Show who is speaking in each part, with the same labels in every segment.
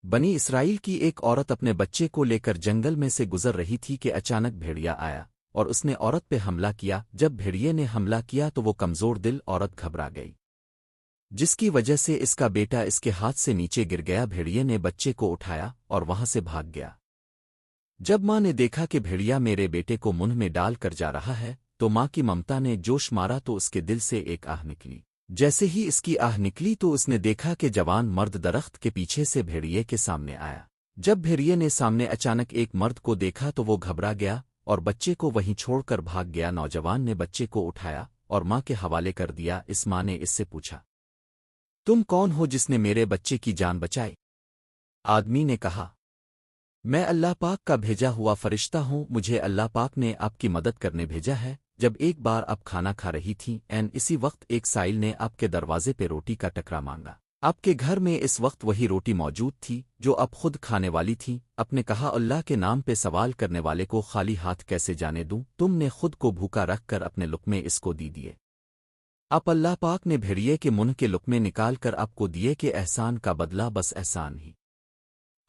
Speaker 1: بنی اسرائیل کی ایک عورت اپنے بچے کو لے کر جنگل میں سے گزر رہی تھی کہ اچانک بھیڑیا آیا اور اس نے عورت پہ حملہ کیا۔ جب بھیڑیے نے حملہ کیا تو وہ کمزور دل عورت گھبرا گئی، جس کی وجہ سے اس کا بیٹا اس کے ہاتھ سے نیچے گر گیا۔ بھیڑیے نے بچے کو اٹھایا اور وہاں سے بھاگ گیا۔ جب ماں نے دیکھا کہ بھیڑیا میرے بیٹے کو منہ میں ڈال کر جا رہا ہے تو ماں کی ممتا نے جوش مارا تو اس کے دل سے ایک آہ نکلی۔ جیسے ہی اس کی آہ نکلی تو اس نے دیکھا کہ جوان مرد درخت کے پیچھے سے بھیڑیے کے سامنے آیا۔ جب بھیڑیے نے سامنے اچانک ایک مرد کو دیکھا تو وہ گھبرا گیا اور بچے کو وہیں چھوڑ کر بھاگ گیا۔ نوجوان نے بچے کو اٹھایا اور ماں کے حوالے کر دیا۔ اس ماں نے اس سے پوچھا، تم کون ہو جس نے میرے بچے کی جان بچائی؟ آدمی نے کہا، میں اللہ پاک کا بھیجا ہوا فرشتہ ہوں، مجھے اللہ پاک نے آپ کی مدد کرنے بھیجا ہے۔ جب ایک بار آپ کھانا کھا رہی تھیں اسی وقت ایک سائل نے آپ کے دروازے پہ روٹی کا ٹکرا مانگا۔ آپ کے گھر میں اس وقت وہی روٹی موجود تھی جو آپ خود کھانے والی تھی۔ آپ نے کہا، اللہ کے نام پہ سوال کرنے والے کو خالی ہاتھ کیسے جانے دوں؟ تم نے خود کو بھوکا رکھ کر اپنے لقمے اس کو دیے۔ آپ اللہ پاک نے بھیڑیے کے منہ کے لقمے نکال کر آپ کو دیے کہ احسان کا بدلہ بس احسان ہی۔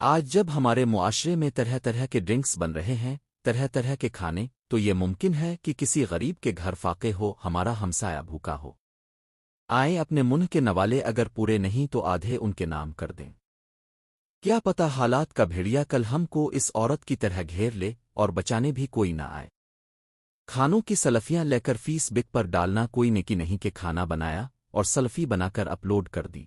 Speaker 1: آج جب ہمارے معاشرے میں طرح طرح کے ڈرنکس بن رہے ہیں، طرح طرح کے کھانے، تو یہ ممکن ہے کہ کسی غریب کے گھر فاقے ہو، ہمارا ہمسایہ بھوکا ہو۔ آئیں اپنے منہ کے نوالے اگر پورے نہیں تو آدھے ان کے نام کر دیں۔ کیا پتہ حالات کا بھیڑیا کل ہم کو اس عورت کی طرح گھیر لے اور بچانے بھی کوئی نہ آئے۔ کھانوں کی سلفیاں لے کر فیس بک پر ڈالنا کوئی نیکی نہیں کہ کھانا بنایا اور سلفی بنا کر اپلوڈ کر دی۔